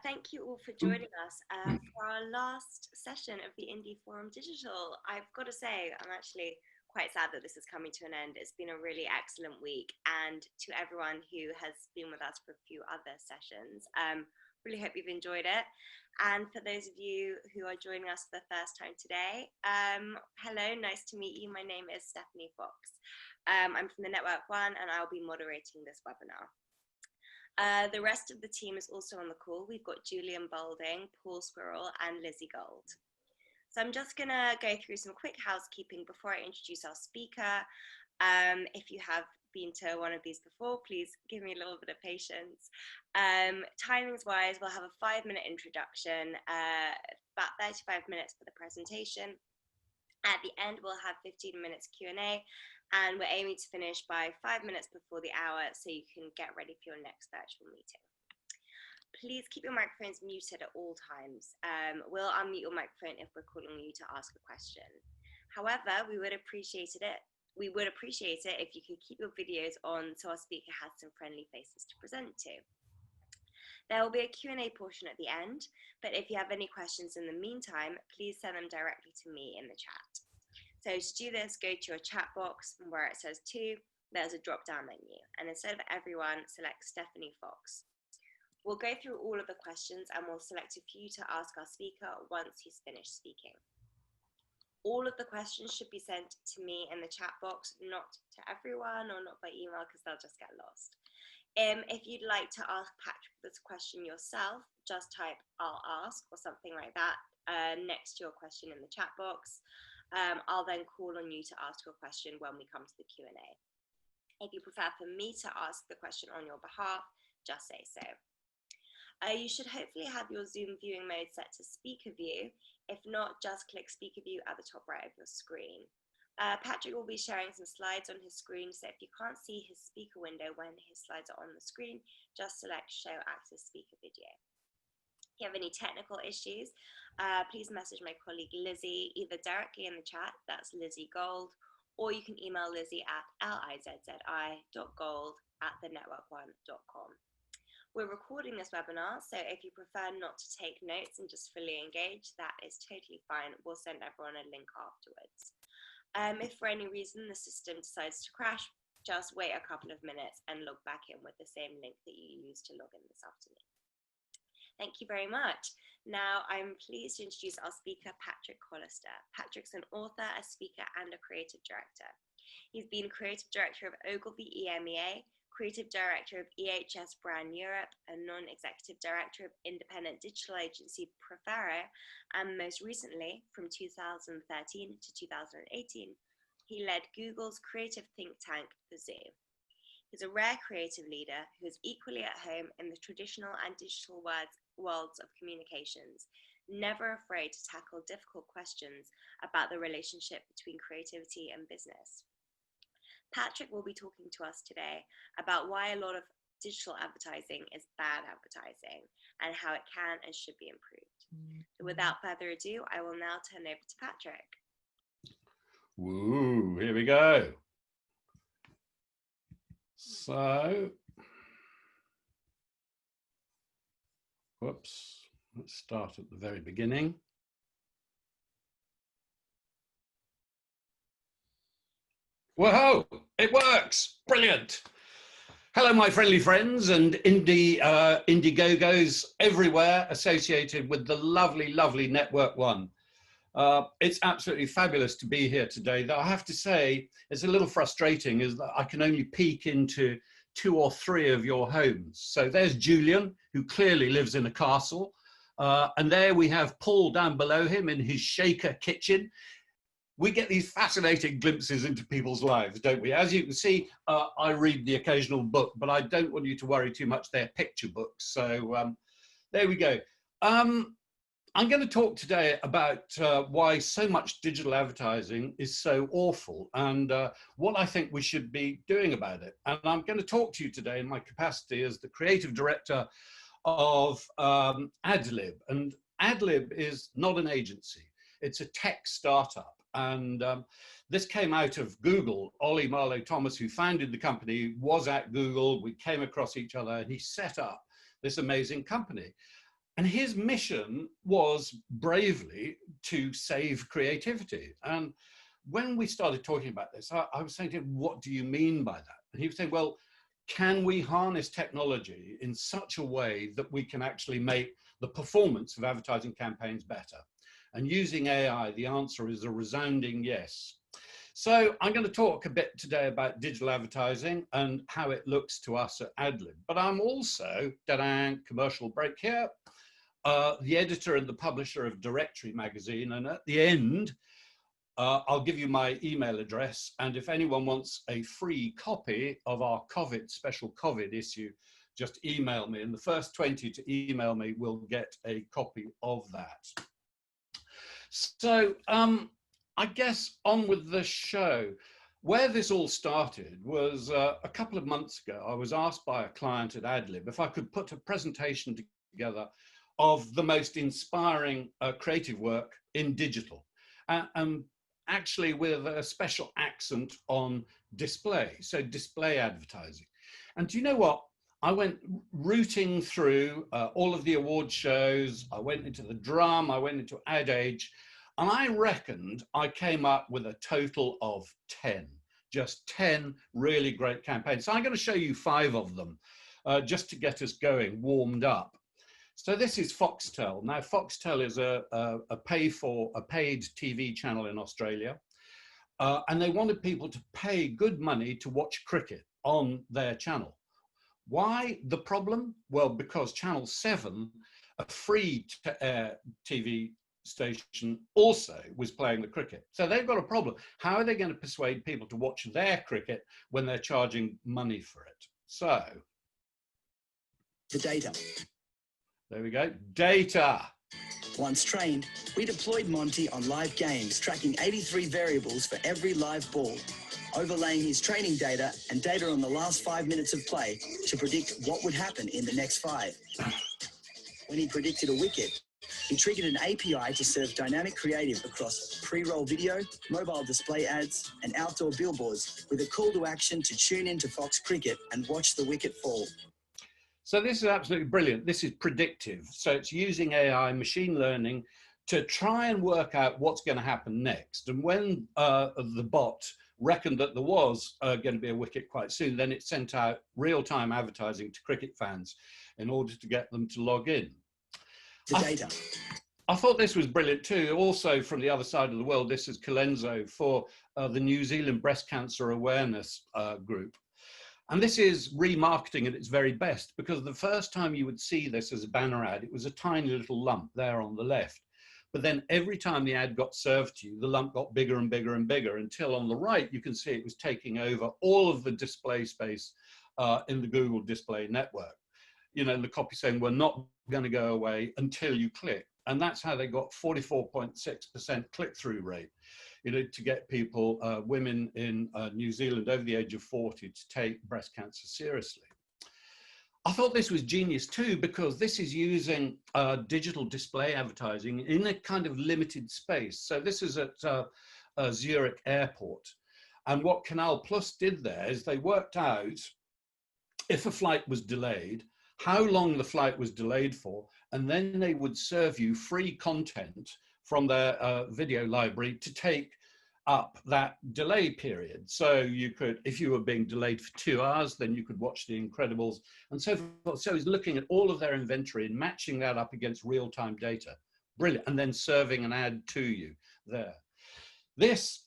Thank you all for joining us for our last session of the Indie Forum Digital. I've got to say, I'm actually quite sad that this is coming to an end. It's been a really excellent week, and to everyone who has been with us for a few other sessions, really hope you've enjoyed it. And for those of you who are joining us for the first time today, hello, nice to meet you. My name is Stephanie Fox. I'm from the Network One, and I'll be moderating this webinar. The rest of the team is also on the call. We've got Julian Boulding, Paul Squirrel, and Lizzie Gold. So I'm just going to go through some quick housekeeping before I introduce our speaker. If you have been to one of these before, please give me a little bit of patience. Timings-wise, we'll have a 5-minute introduction, about 35 minutes for the presentation. At the end, we'll have 15 minutes Q&A, and we're aiming to finish by 5 minutes before the hour so you can get ready for your next virtual meeting. Please keep your microphones muted at all times. We'll unmute your microphone if we're calling you to ask a question. However, we would appreciate it if you could keep your videos on so our speaker has some friendly faces to present to. There will be a Q&A portion at the end, but if you have any questions in the meantime, please send them directly to me in the chat. So to do this, go to your chat box, and where it says to, there's a drop-down menu, and instead of everyone, select Stephanie Fox. We'll go through all of the questions, and we'll select a few to ask our speaker once he's finished speaking. All of the questions should be sent to me in the chat box, not to everyone or not by email, because they'll just get lost. If you'd like to ask Patrick this question yourself, just type "I'll ask" or something like that next to your question in the chat box. I'll then call on you to ask your question when we come to the Q&A. If you prefer for me to ask the question on your behalf, just say so. You should hopefully have your Zoom viewing mode set to speaker view. If not, just click speaker view at the top right of your screen. Patrick will be sharing some slides on his screen, so if you can't see his speaker window when his slides are on the screen, just select show access speaker video. If you have any technical issues, please message my colleague Lizzie either directly in the chat, that's Lizzie Gold, or you can email Lizzie at lizzi.gold@thenetwork1.com. We're recording this webinar, so if you prefer not to take notes and just fully engage, that is totally fine. We'll send everyone a link afterwards. If for any reason the system decides to crash, just wait a couple of minutes and log back in with the same link that you used to log in this afternoon. Thank you very much. Now I'm pleased to introduce our speaker, Patrick Hollister. Patrick's an author, a speaker, and a creative director. He's been creative director of Ogilvy EMEA, creative director of EHS Brand Europe, a non-executive director of independent digital agency Profero, and most recently, from 2013 to 2018, he led Google's creative think tank, The Zoo. He's a rare creative leader who is equally at home in the traditional and digital worlds of communications, never afraid to tackle difficult questions about the relationship between creativity and business. Patrick will be talking to us today about why a lot of digital advertising is bad advertising and how it can and should be improved. So without further ado, I will now turn over to Patrick. Woo, here we go. So, whoops, let's start at the very beginning. Whoa, it works, brilliant. Hello, my friendly friends and Indiegogos everywhere associated with the lovely, lovely Network One. It's absolutely fabulous to be here today. Though I have to say, it's a little frustrating is that I can only peek into 2 or 3 of your homes. So there's Julian, who clearly lives in a castle. And there we have Paul down below him in his shaker kitchen. We get these fascinating glimpses into people's lives, don't we? As you can see, I read the occasional book, but I don't want you to worry too much. They're picture books. So there we go. I'm going to talk today about why so much digital advertising is so awful and what I think we should be doing about it. And I'm going to talk to you today in my capacity as the creative director of Adlib. And Adlib is not an agency. It's a tech startup. And this came out of Google. Ollie Marlowe Thomas, who founded the company, was at Google. We came across each other and he set up this amazing company. And his mission was bravely to save creativity. And when we started talking about this, I was saying to him, what do you mean by that? And he was saying, well, can we harness technology in such a way that we can actually make the performance of advertising campaigns better? And using AI, the answer is a resounding yes. So I'm going to talk a bit today about digital advertising and how it looks to us at Adlib. But I'm also, commercial break here, the editor and the publisher of Directory magazine. And at the end, I'll give you my email address. And if anyone wants a free copy of our special COVID issue, just email me. And the first 20 to email me will get a copy of that. So I guess on with the show. Where this all started was a couple of months ago. I was asked by a client at Adlib if I could put a presentation together of the most inspiring creative work in digital, and actually with a special accent on display, so display advertising. And do you know what? I went rooting through all of the award shows. I went into the Drum, I went into Ad Age, and I reckoned I came up with a total of 10, just 10 really great campaigns. So I'm going to show you 5 of them just to get us going, warmed up. So this is Foxtel. Now, Foxtel is a paid TV channel in Australia, and they wanted people to pay good money to watch cricket on their channel. Why the problem? Well, because Channel 7, a free-to-air TV station, also was playing the cricket. So they've got a problem. How are they going to persuade people to watch their cricket when they're charging money for it? So the data. There we go. Data. Once trained, we deployed Monty on live games, tracking 83 variables for every live ball, overlaying his training data and data on the last 5 minutes of play to predict what would happen in the next 5. When he predicted a wicket, he triggered an API to serve dynamic creative across pre-roll video, mobile display ads, and outdoor billboards with a call to action to tune into Fox Cricket and watch the wicket fall. So this is absolutely brilliant. This is predictive. So it's using AI, machine learning, to try and work out what's going to happen next. And when the bot reckoned that there was going to be a wicket quite soon, then it sent out real-time advertising to cricket fans in order to get them to log in. The data. I thought this was brilliant too. Also from the other side of the world, this is Colenso for the New Zealand Breast Cancer Awareness Group. And this is remarketing at its very best, because the first time you would see this as a banner ad, it was a tiny little lump there on the left. But then every time the ad got served to you, the lump got bigger and bigger and bigger, until on the right, you can see it was taking over all of the display space in the Google display network. You know, the copy saying, we're not going to go away until you click. And that's how they got 44.6% click-through rate, you know, to get people, women in New Zealand over the age of 40 to take breast cancer seriously. I thought this was genius too, because this is using digital display advertising in a kind of limited space. So this is at Zurich Airport. And what Canal Plus did there is they worked out if a flight was delayed, how long the flight was delayed for, and then they would serve you free content from their video library to take up that delay period. So you could, if you were being delayed for 2 hours, then you could watch The Incredibles and so forth. So he's looking at all of their inventory and matching that up against real-time data. Brilliant. And then serving an ad to you there. This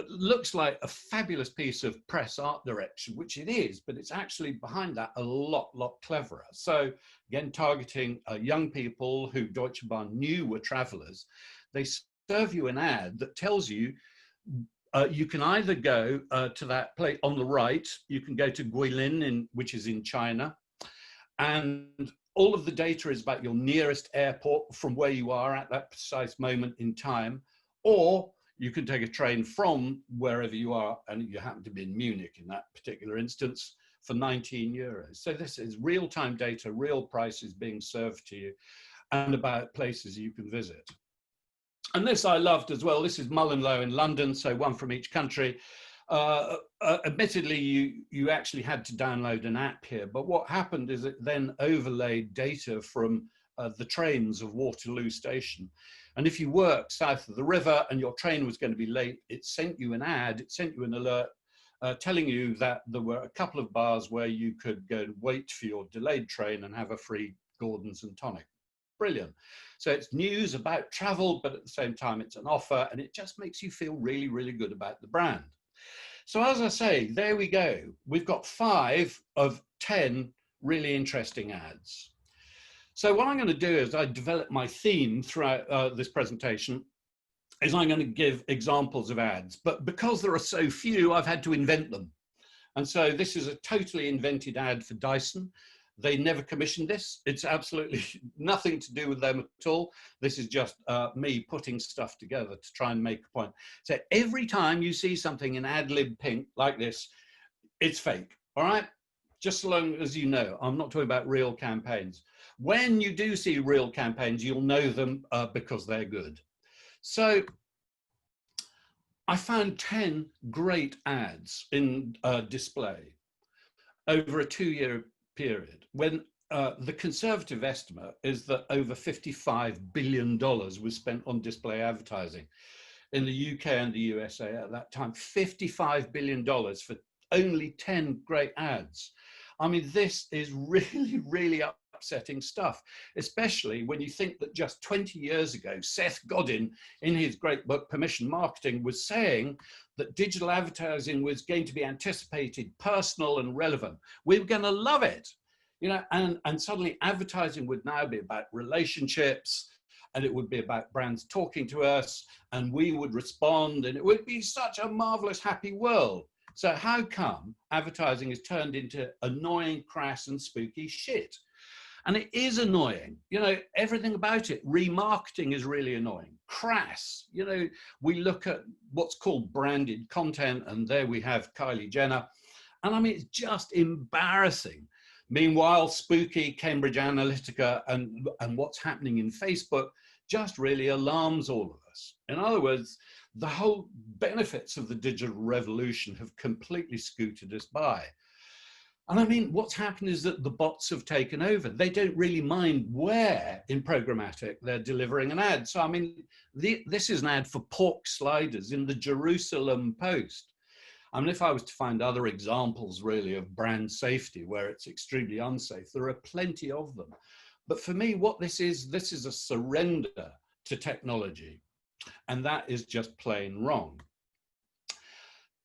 looks like a fabulous piece of press art direction, which it is, but it's actually behind that a lot cleverer. So again, targeting young people who Deutsche Bahn knew were travelers. They serve you an ad that tells you you can either go to that place on the right, you can go to Guilin, which is in China, and all of the data is about your nearest airport from where you are at that precise moment in time, or you can take a train from wherever you are, and you happen to be in Munich in that particular instance, for 19 euros. So this is real-time data, real prices being served to you, and about places you can visit. And this I loved as well. This is Mullenlow in London, so one from each country. Admittedly, you actually had to download an app here, but what happened is it then overlaid data from the trains of Waterloo Station. And if you worked south of the river and your train was going to be late, it sent you an ad, it sent you an alert telling you that there were a couple of bars where you could go and wait for your delayed train and have a free Gordon's and tonic. Brilliant. So it's news about travel, but at the same time, it's an offer, and it just makes you feel really, really good about the brand. So as I say, there we go. We've got 5 of 10 really interesting ads. So what I'm going to do is I develop my theme throughout this presentation is I'm going to give examples of ads, but because there are so few, I've had to invent them. And so this is a totally invented ad for Dyson. They never commissioned this. It's absolutely nothing to do with them at all. This is just me putting stuff together to try and make a point. So every time you see something in Adlib pink like this, it's fake, all right? Just so long as you know, I'm not talking about real campaigns. When you do see real campaigns, you'll know them because they're good. So I found 10 great ads in display over a 2-year period when the conservative estimate is that over $55 billion was spent on display advertising in the UK and the USA at that time. $55 billion for only 10 great ads. I mean, this is really, really upsetting stuff, especially when you think that just 20 years ago, Seth Godin, in his great book, Permission Marketing, was saying that digital advertising was going to be anticipated, personal and relevant. We were going to love it, you know, and suddenly advertising would now be about relationships, and it would be about brands talking to us, and we would respond, and it would be such a marvelous, happy world. So how come advertising is turned into annoying, crass and spooky shit? And it is annoying, you know, everything about it. Remarketing is really annoying, crass. You know, we look at what's called branded content, and there we have Kylie Jenner. And I mean, it's just embarrassing. Meanwhile, spooky Cambridge Analytica and what's happening in Facebook just really alarms all of us. In other words, the whole benefits of the digital revolution have completely scooted us by. And I mean, what's happened is that the bots have taken over. They don't really mind where in programmatic they're delivering an ad. So, I mean, this is an ad for pork sliders in the Jerusalem Post. I mean, if I was to find other examples really of brand safety where it's extremely unsafe, there are plenty of them. But for me, what this is a surrender to technology. And that is just plain wrong.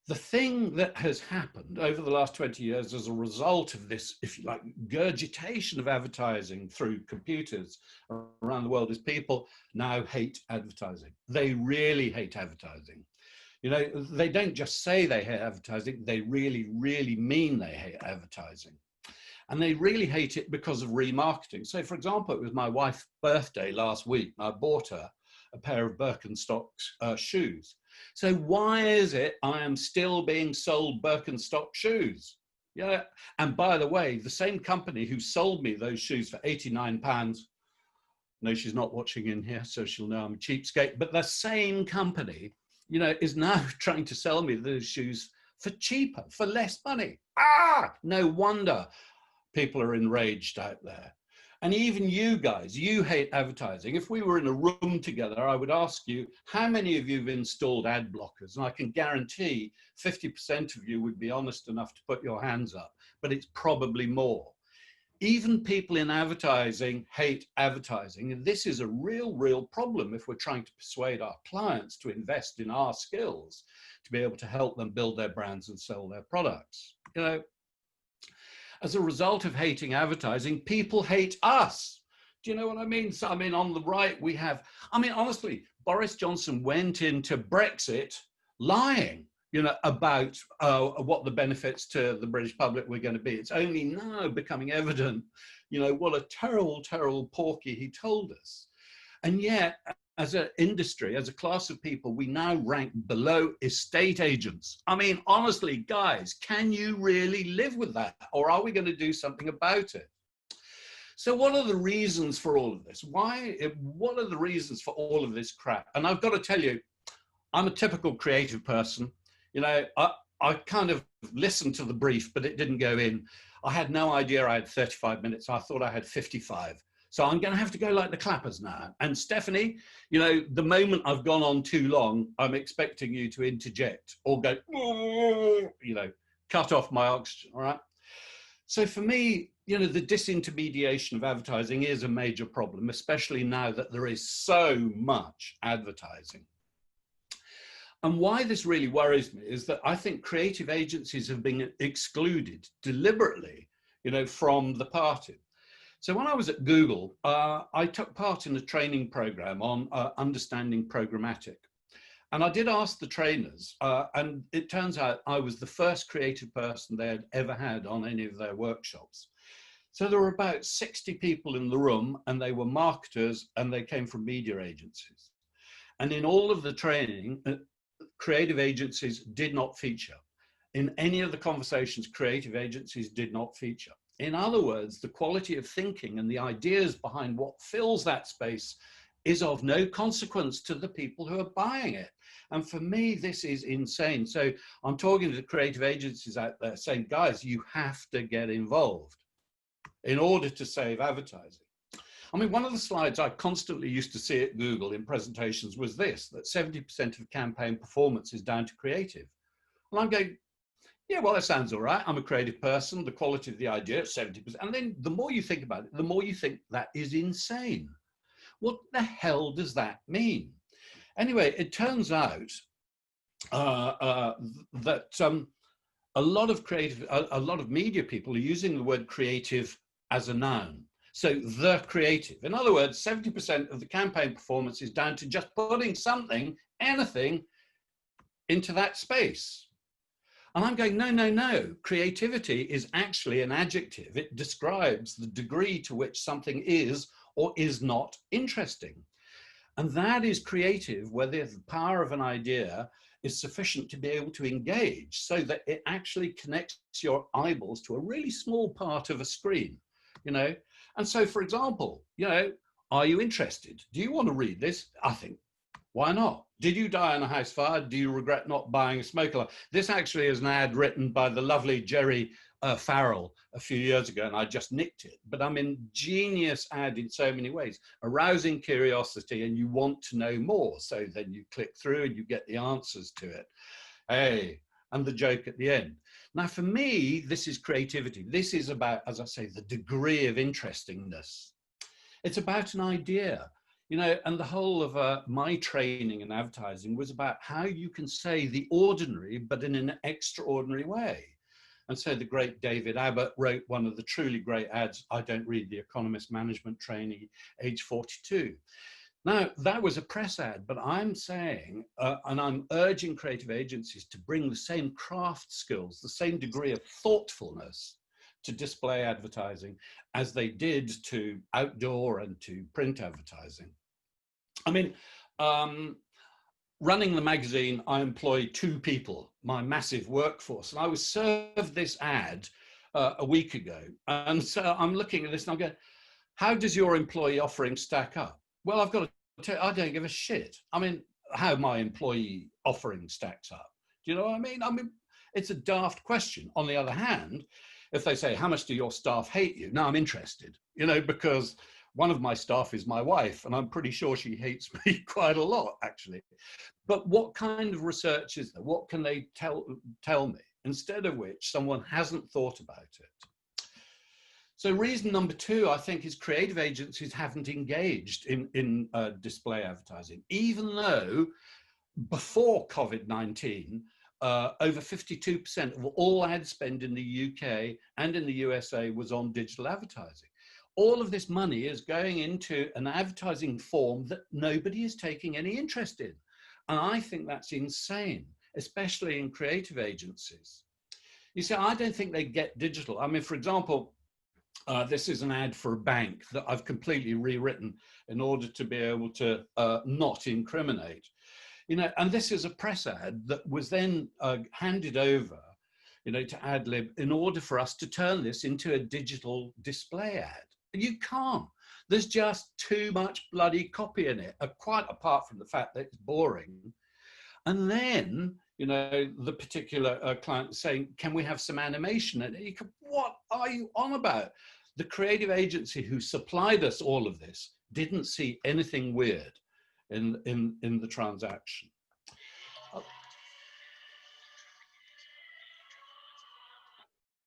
The thing that has happened over the last 20 years as a result of this, if you like, gurgitation of advertising through computers around the world is people now hate advertising. They really hate advertising. You know, they don't just say they hate advertising, they really, really mean they hate advertising. And they really hate it because of remarketing. So for example, it was my wife's birthday last week. I bought her a pair of Birkenstock shoes. So why is it I am still being sold Birkenstock shoes? Yeah, and by the way, the same company who sold me those shoes for £89, no, she's not watching in here, so she'll know I'm a cheapskate, but the same company, you know, is now trying to sell me those shoes for cheaper, for less money. Ah, no wonder people are enraged out there. And even you guys, you hate advertising. If we were in a room together, I would ask you, how many of you have installed ad blockers? And I can guarantee 50% of you would be honest enough to put your hands up, but it's probably more. Even people in advertising hate advertising. And this is a real, real problem if we're trying to persuade our clients to invest in our skills to be able to help them build their brands and sell their products. You know, as a result of hating advertising, people hate us. Do you know what I mean? So, I mean, on the right, we have, I mean, honestly, Boris Johnson went into Brexit lying, you know, about what the benefits to the British public were going to be. It's only now becoming evident, you know, what a terrible, terrible porky he told us. And yet, as an industry, as a class of people, we now rank below estate agents. I mean, honestly, guys, can you really live with that? Or are we going to do something about it? So what are the reasons for all of this? What are the reasons for all of this crap? And I've got to tell you, I'm a typical creative person. You know, I kind of listened to the brief, but it didn't go in. I had no idea I had 35 minutes. I thought I had 55. So I'm going to have to go like the clappers now. And Stephanie, you know, the moment I've gone on too long, I'm expecting you to interject or go, you know, cut off my oxygen, all right? So for me, you know, the disintermediation of advertising is a major problem, especially now that there is so much advertising. And why this really worries me is that I think creative agencies have been excluded deliberately, you know, from the party. So when I was at Google, I took part in a training program on understanding programmatic. And I did ask the trainers, and it turns out I was the first creative person they had ever had on any of their workshops. So there were about 60 people in the room, and they were marketers, and they came from media agencies. And in all of the training, creative agencies did not feature. In any of the conversations, creative agencies did not feature. In other words, the quality of thinking and the ideas behind what fills that space is of no consequence to the people who are buying it. And for me, this is insane. So I'm talking to the creative agencies out there saying, guys, you have to get involved in order to save advertising. I mean, one of the slides I constantly used to see at Google in presentations was this, that 70% of campaign performance is down to creative. And I'm going, yeah, well, that sounds all right. I'm a creative person. The quality of the idea, 70%. And then the more you think about it, the more you think that is insane. What the hell does that mean? Anyway, it turns out that a lot of media people are using the word creative as a noun. So the creative. In other words, 70% of the campaign performance is down to just putting something, anything, into that space. And I'm going, no, no, no. Creativity is actually an adjective. It describes the degree to which something is or is not interesting. And that is creative, where the power of an idea is sufficient to be able to engage so that it actually connects your eyeballs to a really small part of a screen, you know? And so, for example, you know, are you interested? Do you want to read this? I think, why not? Did you die in a house fire? Do you regret not buying a smoke alarm? This actually is an ad written by the lovely Jerry Farrell a few years ago, and I just nicked it. But I mean, genius ad in so many ways, arousing curiosity, and you want to know more. So then you click through and you get the answers to it. Hey, and the joke at the end. Now, for me, this is creativity. This is about, as I say, the degree of interestingness. It's about an idea. You know, and the whole of my training in advertising was about how you can say the ordinary, but in an extraordinary way. And so the great David Abbott wrote one of the truly great ads, I don't read the Economist Management Training, age 42. Now, that was a press ad, but I'm saying, and I'm urging creative agencies to bring the same craft skills, the same degree of thoughtfulness to display advertising as they did to outdoor and to print advertising. I mean, running the magazine, I employ 2 people, my massive workforce, and I was served this ad a week ago. And so I'm looking at this and I'm going, how does your employee offering stack up? Well, I've got to tell you, I don't give a shit. I mean, how my employee offering stacks up. Do you know what I mean? I mean, it's a daft question. On the other hand, if they say, how much do your staff hate you? Now I'm interested, you know, because one of my staff is my wife, and I'm pretty sure she hates me quite a lot, actually. But what kind of research is there? What can they tell me? Instead of which, someone hasn't thought about it. So reason number 2, I think, is creative agencies haven't engaged in display advertising, even though before COVID-19, over 52% of all ad spend in the UK and in the USA was on digital advertising. All of this money is going into an advertising form that nobody is taking any interest in. And I think that's insane, especially in creative agencies. You see, I don't think they get digital. I mean, for example, this is an ad for a bank that I've completely rewritten in order to be able to not incriminate. You know, and this is a press ad that was then handed over, you know, to Adlib in order for us to turn this into a digital display ad. You can't. There's just too much bloody copy in it, quite apart from the fact that it's boring. And then you know, the particular client saying, can we have some animation? And you go, what are you on about? The creative agency who supplied us all of this didn't see anything weird in the transaction.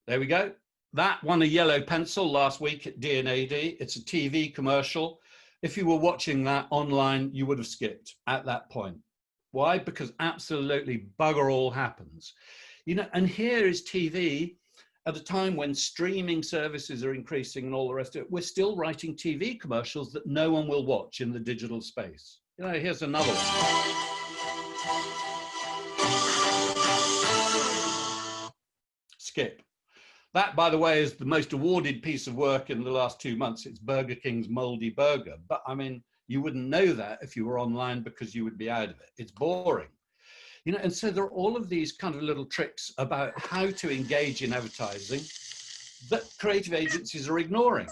There we go. That won a yellow pencil last week at D&AD. It's a TV commercial. If you were watching that online, you would have skipped at that point. Why? Because absolutely bugger all happens. You know, and here is TV at a time when streaming services are increasing and all the rest of it. We're still writing TV commercials that no one will watch in the digital space. You know, here's another one. Skip. That, by the way, is the most awarded piece of work in the last 2 months. It's Burger King's Moldy Burger. But I mean, you wouldn't know that if you were online because you would be out of it. It's boring. You know, and so there are all of these kind of little tricks about how to engage in advertising that creative agencies are ignoring.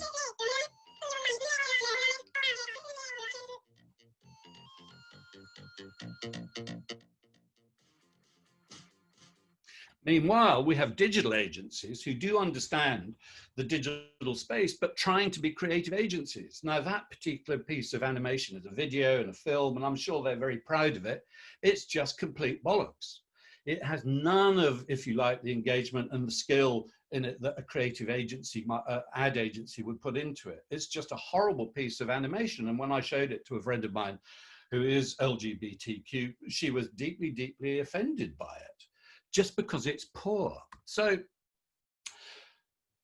Meanwhile, we have digital agencies who do understand the digital space, but trying to be creative agencies. Now, that particular piece of animation is a video and a film, and I'm sure they're very proud of it. It's just complete bollocks. It has none of, if you like, the engagement and the skill in it that a creative agency, ad agency would put into it. It's just a horrible piece of animation. And when I showed it to a friend of mine who is LGBTQ, she was deeply, deeply offended by it, just because it's poor. So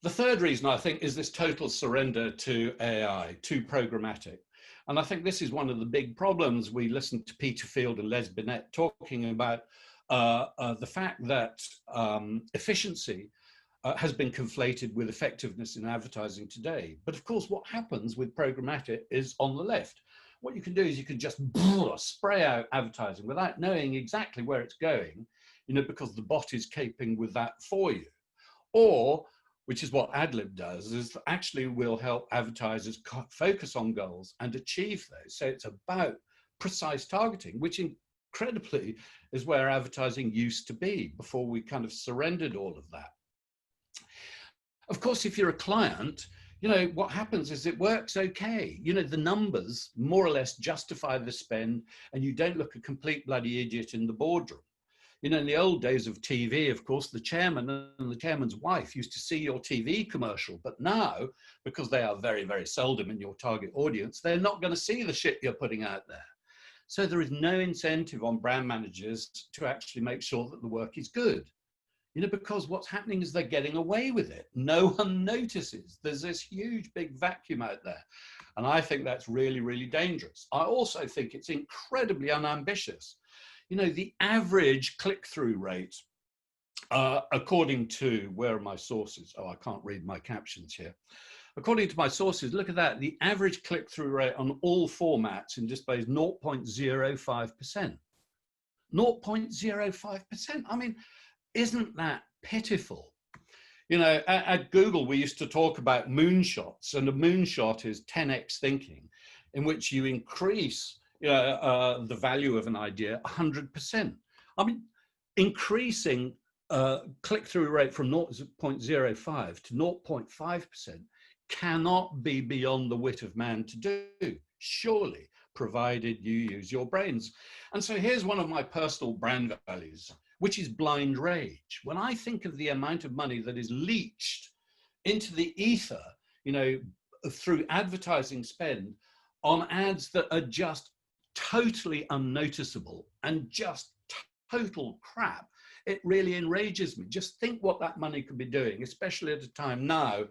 the third reason, I think, is this total surrender to AI, to programmatic. And I think this is one of the big problems. We listened to Peter Field and Les Binet talking about the fact that efficiency has been conflated with effectiveness in advertising today. But of course, what happens with programmatic is on the left. What you can do is you can just spray out advertising without knowing exactly where it's going, you know, because the bot is caping with that for you. Or, which is what Adlib does, is actually will help advertisers focus on goals and achieve those. So it's about precise targeting, which incredibly is where advertising used to be before we kind of surrendered all of that. Of course, if you're a client, you know, what happens is it works okay. You know, the numbers more or less justify the spend and you don't look a complete bloody idiot in the boardroom. You know, in the old days of TV, of course, the chairman and the chairman's wife used to see your TV commercial. But now, because they are very, very seldom in your target audience, they're not going to see the shit you're putting out there. So there is no incentive on brand managers to actually make sure that the work is good. You know, because what's happening is they're getting away with it. No one notices. There's this huge big vacuum out there. And I think that's really, really dangerous. I also think it's incredibly unambitious. You know, the average click-through rate, according to, where are my sources? Oh, I can't read my captions here. According to my sources, look at that. The average click-through rate on all formats in display is 0.05%. 0.05%. I mean, isn't that pitiful? You know, at Google, we used to talk about moonshots, and a moonshot is 10x thinking, in which you increase the value of an idea 100%. I mean, increasing click-through rate from 0.05 to 0.5% cannot be beyond the wit of man to do, surely, provided you use your brains. And so here's one of my personal brand values, which is blind rage. When I think of the amount of money that is leached into the ether, you know, through advertising spend on ads that are just totally unnoticeable and just total crap, it really enrages me. Just think what that money could be doing, especially at a time now,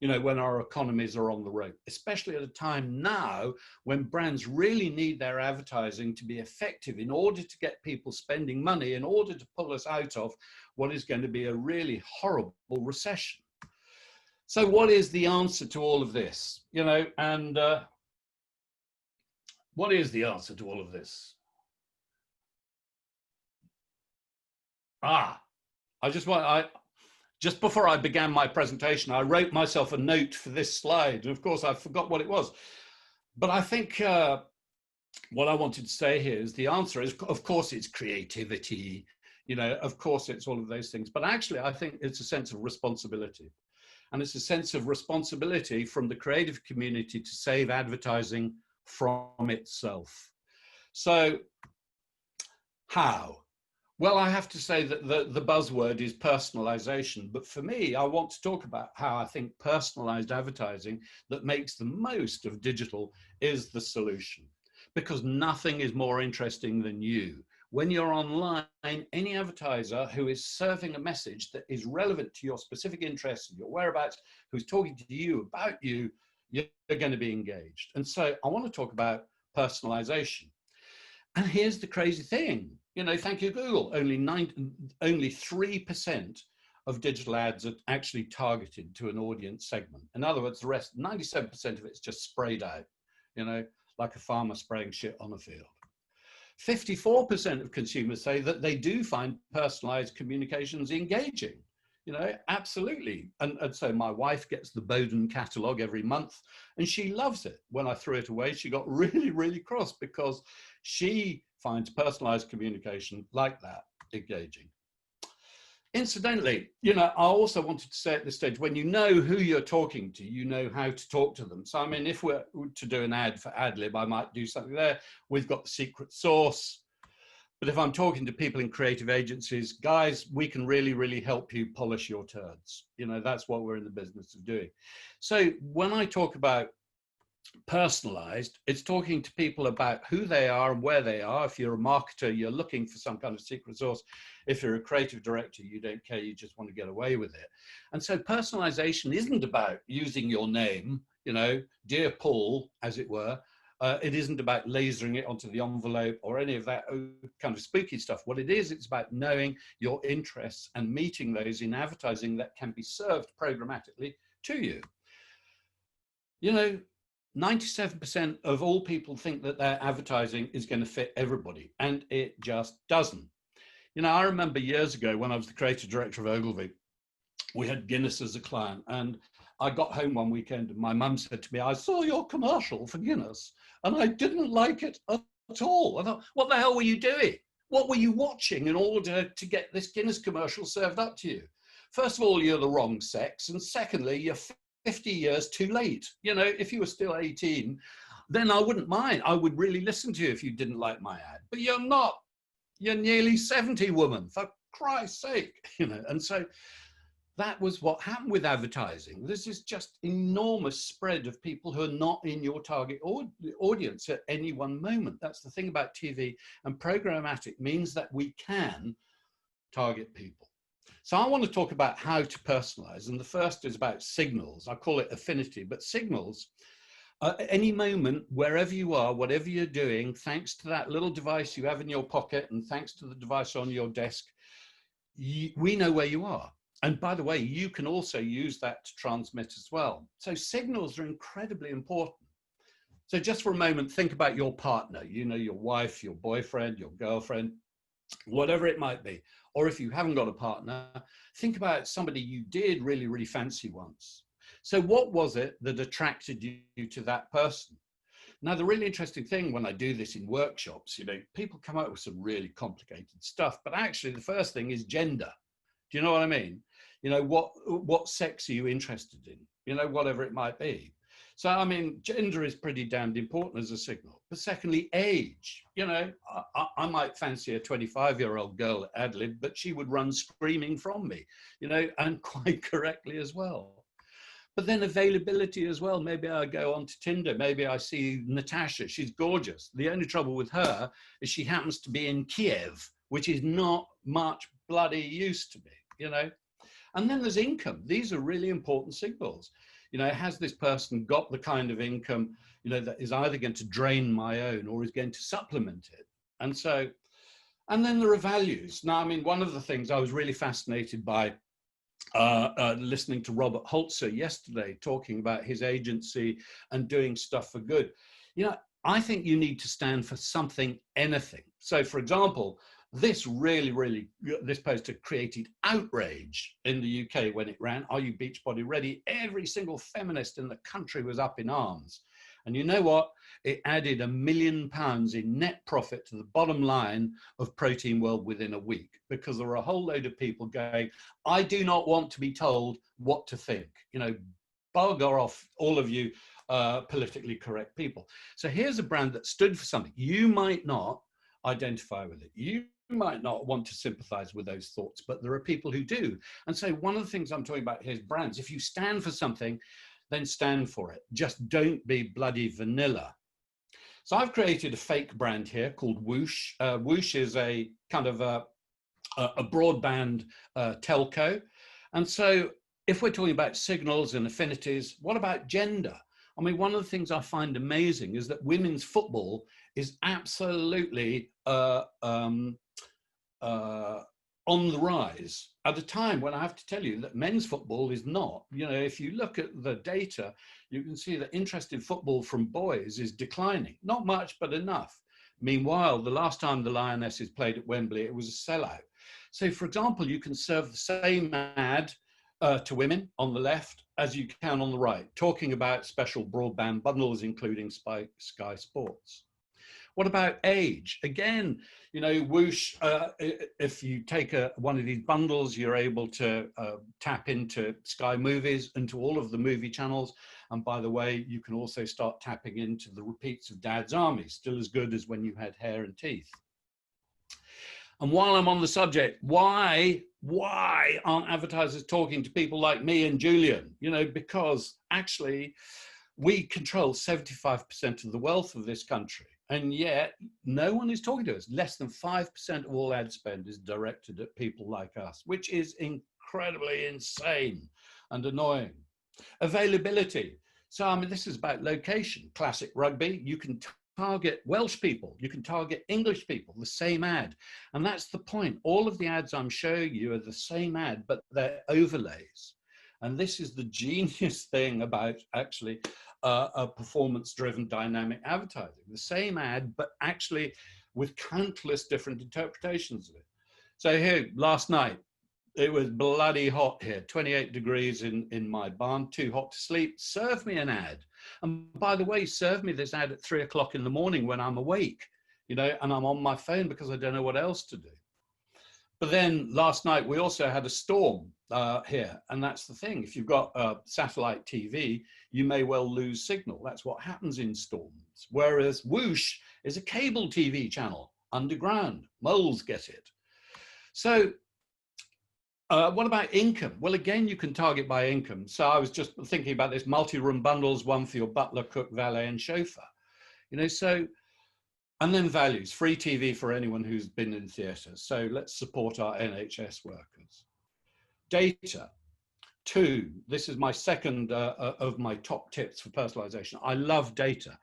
you know, when our economies are on the rope, especially at a time now when brands really need their advertising to be effective in order to get people spending money, in order to pull us out of what is going to be a really horrible recession. So what is the answer to all of this? You know, and what is the answer to all of this? Just before I began my presentation, I wrote myself a note for this slide. And of course, I forgot what it was. But I think what I wanted to say here is the answer is, of course, it's creativity. You know, of course, it's all of those things. But actually, I think it's a sense of responsibility. And it's a sense of responsibility from the creative community to save advertising from itself. So how? Well, I have to say that the buzzword is personalization. But for me, I want to talk about how I think personalized advertising that makes the most of digital is the solution. Because nothing is more interesting than you. When you're online, any advertiser who is serving a message that is relevant to your specific interests and your whereabouts, who's talking to you about you, you're going to be engaged. And so I want to talk about personalization. And here's the crazy thing, you know, thank you, Google, only 3% of digital ads are actually targeted to an audience segment. In other words, the rest, 97% of it's just sprayed out, you know, like a farmer spraying shit on a field. 54% of consumers say that they do find personalized communications engaging. You know, absolutely. And so my wife gets the Bowden catalog every month and she loves it. When I threw it away, she got really, really cross because she finds personalized communication like that engaging. Incidentally, you know, I also wanted to say at this stage, when you know who you're talking to, you know how to talk to them. So, I mean, if we're to do an ad for Adlib, I might do something there. We've got the secret sauce. But if I'm talking to people in creative agencies, guys, we can really, really help you polish your turds. You know, that's what we're in the business of doing. So when I talk about personalized, it's talking to people about who they are and where they are. If you're a marketer, you're looking for some kind of secret sauce. If you're a creative director, you don't care, you just want to get away with it. And so personalization isn't about using your name, you know, dear Paul, as it were. It isn't about lasering it onto the envelope or any of that kind of spooky stuff. What it is, it's about knowing your interests and meeting those in advertising that can be served programmatically to you. You know, 97% of all people think that their advertising is going to fit everybody, and it just doesn't. You know, I remember years ago when I was the creative director of Ogilvy, we had Guinness as a client, and I got home one weekend and my mum said to me, I saw your commercial for Guinness and I didn't like it at all. I thought, what the hell were you doing? What were you watching in order to get this Guinness commercial served up to you? First of all, you're the wrong sex, and secondly, you're 50 years too late. You know, if you were still 18, then I wouldn't mind. I would really listen to you if you didn't like my ad, but you're not. You're nearly 70, woman, for Christ's sake, you know. And so that was what happened with advertising. This is just enormous spread of people who are not in your target audience at any one moment. That's the thing about TV, and programmatic means that we can target people. So I want to talk about how to personalize, and the first is about signals. I call it affinity, but signals, at any moment, wherever you are, whatever you're doing, thanks to that little device you have in your pocket and thanks to the device on your desk, we know where you are. And by the way, you can also use that to transmit as well. So signals are incredibly important. So just for a moment, think about your partner, you know, your wife, your boyfriend, your girlfriend, whatever it might be. Or if you haven't got a partner, think about somebody you did really, really fancy once. So what was it that attracted you to that person? Now, the really interesting thing when I do this in workshops, you know, people come up with some really complicated stuff, but actually the first thing is gender. Do you know what I mean? You know, what sex are you interested in? You know, whatever it might be. So, I mean, gender is pretty damned important as a signal. But secondly, age. You know, I might fancy a 25-year-old girl at Adlib, but she would run screaming from me, you know, and quite correctly as well. But then availability as well. Maybe I go on to Tinder. Maybe I see Natasha. She's gorgeous. The only trouble with her is she happens to be in Kiev, which is not much bloody use to me, you know. And then there's income. These are really important signals. You know, has this person got the kind of income, you know, that is either going to drain my own or is going to supplement it? And so, and then there are values. Now, I mean, one of the things I was really fascinated by listening to Robert Holzer yesterday, talking about his agency and doing stuff for good. You know, I think you need to stand for something, anything. So, for example, this poster created outrage in the UK when it ran. Are you Beachbody ready? Every single feminist in the country was up in arms. And you know what? It added £1 million in net profit to the bottom line of Protein World within a week, because there were a whole load of people going, I do not want to be told what to think. You know, bugger off, all of you politically correct people. So here's a brand that stood for something. You might not identify with it. You might not want to sympathize with those thoughts, but there are people who do. And so one of the things I'm talking about here is brands. If you stand for something, then stand for it. Just don't be bloody vanilla. So I've created a fake brand here called Whoosh. Whoosh is a kind of a broadband telco. And so if we're talking about signals and affinities, what about gender? I mean, one of the things I find amazing is that women's football is absolutely on the rise at a time when I have to tell you that men's football is not. You know, if you look at the data, you can see that interest in football from boys is declining. Not much, but enough. Meanwhile, the last time the Lionesses played at Wembley, it was a sellout. So, for example, you can serve the same ad to women on the left as you can on the right, talking about special broadband bundles, including Sky Sports. What about age? Again, you know, Whoosh, if you take one of these bundles, you're able to tap into Sky Movies, into all of the movie channels. And by the way, you can also start tapping into the repeats of Dad's Army, still as good as when you had hair and teeth. And while I'm on the subject, why aren't advertisers talking to people like me and Julian? You know, because actually we control 75% of the wealth of this country. And yet no one is talking to us. Less than 5% of all ad spend is directed at people like us, which is incredibly insane and annoying. Availability. So, I mean, this is about location. Classic rugby, you can target Welsh people, you can target English people, the same ad. And that's the point. All of the ads I'm showing you are the same ad, but they're overlays. And this is the genius thing about actually a performance-driven dynamic advertising. The same ad, but actually with countless different interpretations of it. So here, last night, it was bloody hot here, 28 degrees in my barn, too hot to sleep. Serve me an ad. And by the way, serve me this ad at 3 o'clock in the morning when I'm awake, you know, and I'm on my phone because I don't know what else to do. But then last night, we also had a storm here. And that's the thing. If you've got satellite TV, you may well lose signal. That's what happens in storms. Whereas Whoosh is a cable TV channel, underground. Moles get it. So what about income? Well, again, you can target by income. So I was just thinking about this multi-room bundles, one for your butler, cook, valet, and chauffeur. You know, so, and then values, free TV for anyone who's been in theatres. So let's support our NHS workers. Data. 2, this is my second of my top tips for personalization. I love data.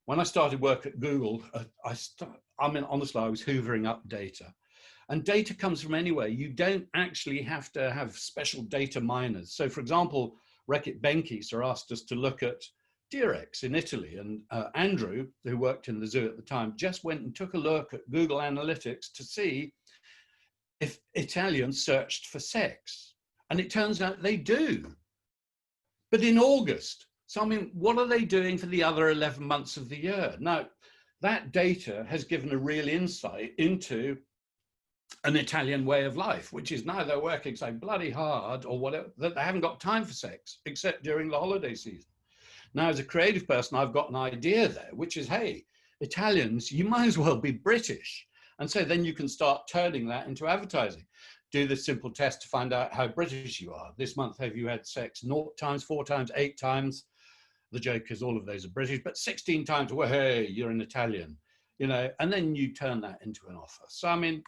When I started work at Google, I mean, honestly, I was hoovering up data. And data comes from anywhere. You don't actually have to have special data miners. So for example, Reckitt Benckiser asked us to look at Direx in Italy. And Andrew, who worked in the zoo at the time, just went and took a look at Google Analytics to see if Italians searched for sex. And it turns out they do, but in August. So, I mean, what are they doing for the other 11 months of the year? Now, that data has given a real insight into an Italian way of life, which is now they're working so bloody hard or whatever, that they haven't got time for sex, except during the holiday season. Now, as a creative person, I've got an idea there, which is, hey, Italians, you might as well be British. And so then you can start turning that into advertising. Do the simple test to find out how British you are. This month, have you had sex 0 times, 4 times, 8 times? The joke is all of those are British, but 16 times, well, hey, you're an Italian, you know, and then you turn that into an offer. So, I mean,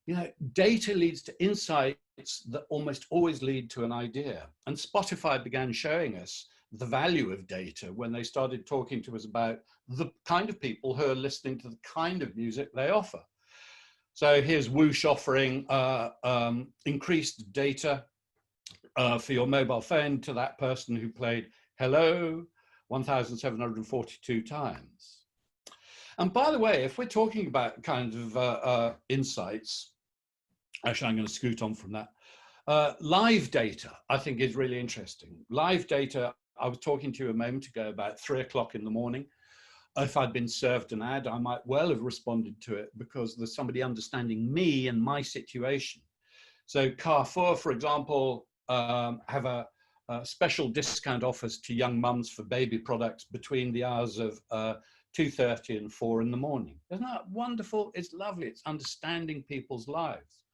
you know, data leads to insights that almost always lead to an idea. And Spotify began showing us the value of data when they started talking to us about the kind of people who are listening to the kind of music they offer. So here's Whoosh offering increased data for your mobile phone to that person who played Hello 1,742 times. And by the way, if we're talking about kind of insights, actually I'm going to scoot on from that. Live data, I think, is really interesting. Live data, I was talking to you a moment ago about 3 o'clock in the morning. If I'd been served an ad, I might well have responded to it because there's somebody understanding me and my situation. So Carrefour, for example, have a special discount offers to young mums for baby products between the hours of 2:30 and 4 in the morning. Isn't that wonderful? It's lovely. It's understanding people's lives.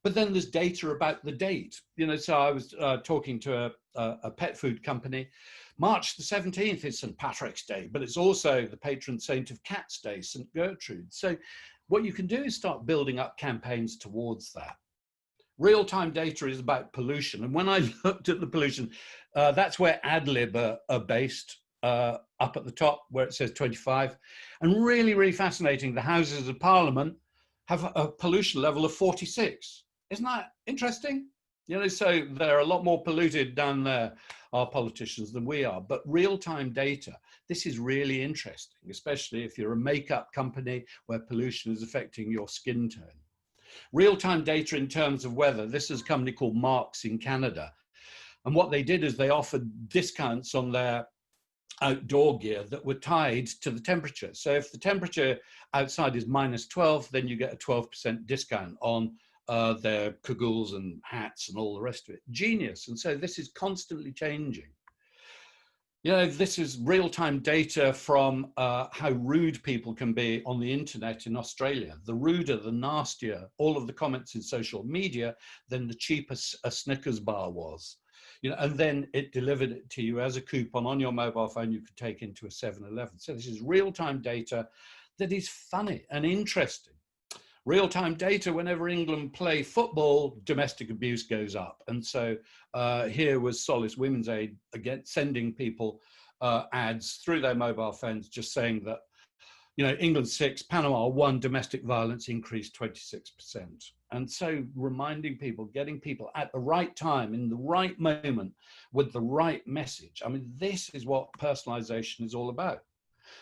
But then there's data about the date. You know, so I was talking to a pet food company. March the 17th is St. Patrick's Day, but it's also the patron saint of Cats Day, St. Gertrude. So what you can do is start building up campaigns towards that. Real-time data is about pollution. And when I looked at the pollution, that's where Adlib are based, up at the top where it says 25. And really, really fascinating, the Houses of Parliament have a pollution level of 46. Isn't that interesting? You know, so they're a lot more polluted down there, our politicians, than we are. But real-time data, this is really interesting, especially if you're a makeup company where pollution is affecting your skin tone. Real-time data in terms of weather. This is a company called Marks in Canada. And what they did is they offered discounts on their outdoor gear that were tied to the temperature. So if the temperature outside is -12, then you get a 12% discount on their cagoules and hats and all the rest of it. Genius. And so this is constantly changing. You know, this is real-time data from how rude people can be on the internet in Australia. The ruder, the nastier, all of the comments in social media, then the cheaper a Snickers bar was. You know, and then it delivered it to you as a coupon on your mobile phone you could take into a 7-Eleven. So this is real-time data that is funny and interesting. Real-time data, whenever England play football, domestic abuse goes up. And so here was Solace Women's Aid, again, sending people ads through their mobile phones, just saying that, you know, England 6, Panama 1, domestic violence increased 26%. And so reminding people, getting people at the right time, in the right moment, with the right message. I mean, this is what personalization is all about.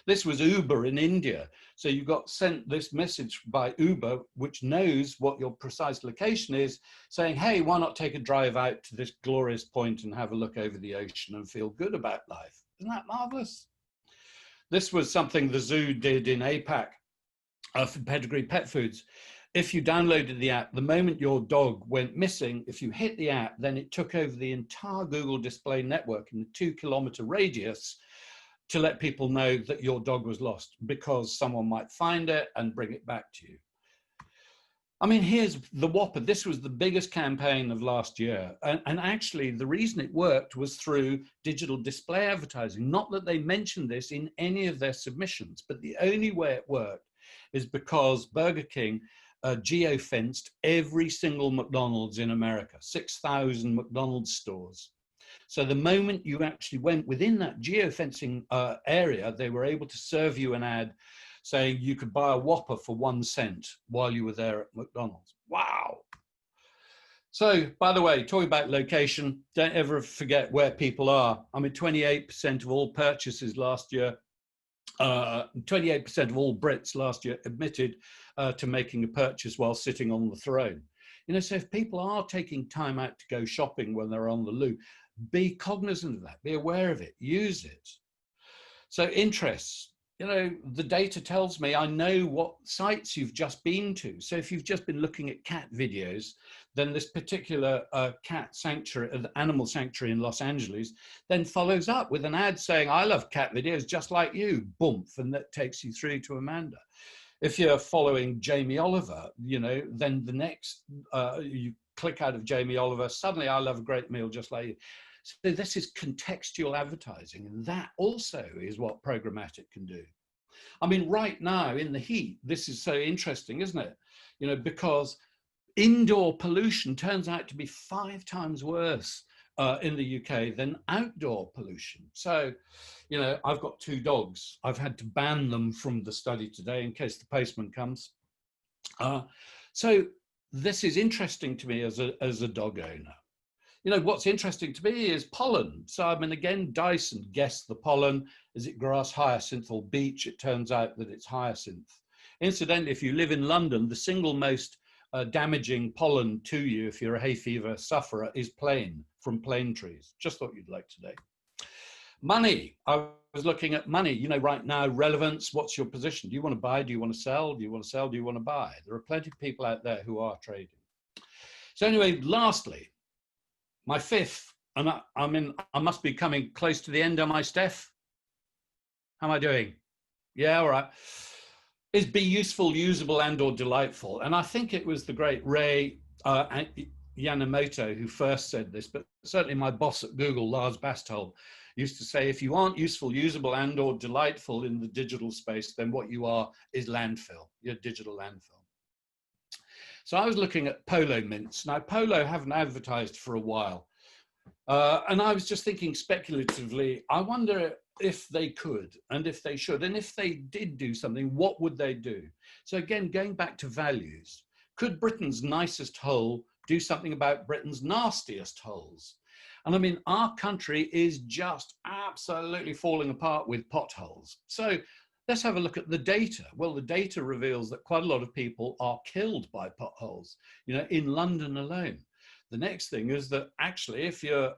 This was Uber in India. So you got sent this message by Uber, which knows what your precise location is, saying, hey, why not take a drive out to this glorious point and have a look over the ocean and feel good about life? Isn't that marvelous? This was something the zoo did in APAC for Pedigree Pet Foods. If you downloaded the app, the moment your dog went missing, if you hit the app, then it took over the entire Google display network in a 2-kilometer radius to let people know that your dog was lost, because someone might find it and bring it back to you. I mean, here's the whopper. This was the biggest campaign of last year. And actually, the reason it worked was through digital display advertising. Not that they mentioned this in any of their submissions, but the only way it worked is because Burger King geo-fenced every single McDonald's in America, 6,000 McDonald's stores. So the moment you actually went within that geofencing area, they were able to serve you an ad saying you could buy a Whopper for 1 cent while you were there at McDonald's. Wow. So, by the way, talking about location, don't ever forget where people are. I mean, 28% of all purchases last year, 28% of all Brits last year admitted to making a purchase while sitting on the throne. You know, so if people are taking time out to go shopping when they're on the loo, be cognizant of that, be aware of it, use it. So interests, you know, the data tells me I know what sites you've just been to. So if you've just been looking at cat videos, then this particular cat sanctuary, animal sanctuary in Los Angeles, then follows up with an ad saying, I love cat videos just like you, boom, and that takes you through to Amanda. If you're following Jamie Oliver, you know, then the next, you click out of Jamie Oliver, suddenly I love a great meal just like you. So this is contextual advertising, and that also is what programmatic can do. I mean, right now in the heat, this is so interesting, isn't it? You know, because indoor pollution turns out to be 5 times worse in the UK than outdoor pollution. So, you know, I've got 2 dogs. I've had to ban them from the study today in case the postman comes. So this is interesting to me as a dog owner. You know, what's interesting to me is pollen. So, I mean, again, Dyson guessed the pollen. Is it grass, hyacinth, or beech? It turns out that it's hyacinth. Incidentally, if you live in London, the single most damaging pollen to you, if you're a hay fever sufferer, is plane, from plane trees. Just thought you'd like today. Money. I was looking at money, you know, right now, relevance. What's your position? Do you want to buy? Do you want to sell? Do you want to sell? Do you want to buy? There are plenty of people out there who are trading. So anyway, lastly, my fifth, and I must be coming close to the end, am I, Steph? How am I doing? Yeah, all right. Is be useful, usable, and or delightful. And I think it was the great Ray Yamamoto who first said this, but certainly my boss at Google, Lars Bastholm, used to say, if you aren't useful, usable, and or delightful in the digital space, then what you are is landfill, you're digital landfill. So I was looking at Polo mints. Now, Polo haven't advertised for a while. And I was just thinking speculatively, I wonder if they could and if they should. And if they did do something, what would they do? So again, going back to values, could Britain's nicest hole do something about Britain's nastiest holes? And I mean, our country is just absolutely falling apart with potholes. So let's have a look at the data. Well, the data reveals that quite a lot of people are killed by potholes, you know, in London alone. The next thing is that actually, if you're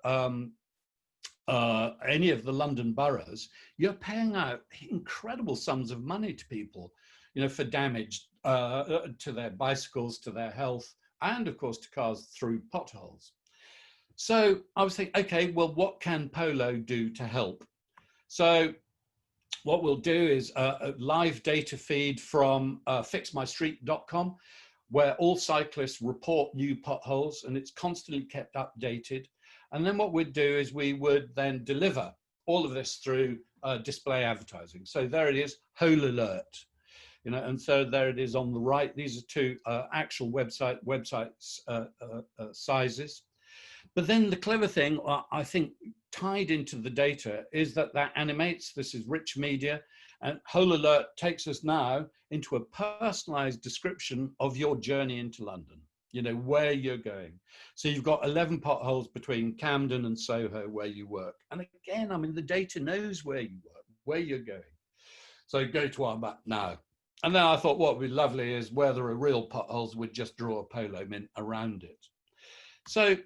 any of the London boroughs, you're paying out incredible sums of money to people, you know, for damage to their bicycles, to their health, and of course to cars through potholes. So I was thinking, okay, well, what can Polo do to help? So what we'll do is a live data feed from fixmystreet.com, where all cyclists report new potholes, and it's constantly kept updated. And then what we'd do is we would then deliver all of this through display advertising. So there it is, Hole Alert, you know, and so there it is on the right. These are two actual websites sizes. But then the clever thing, I think, tied into the data is that animates. This is rich media, and Hole Alert takes us now into a personalized description of your journey into London, you know, where you're going. So you've got 11 potholes between Camden and Soho where you work. And again, I mean, the data knows where you work, where you're going. So go to our map now. And then I thought what would be lovely is where there are real potholes, we'd just draw a polo mint around it. So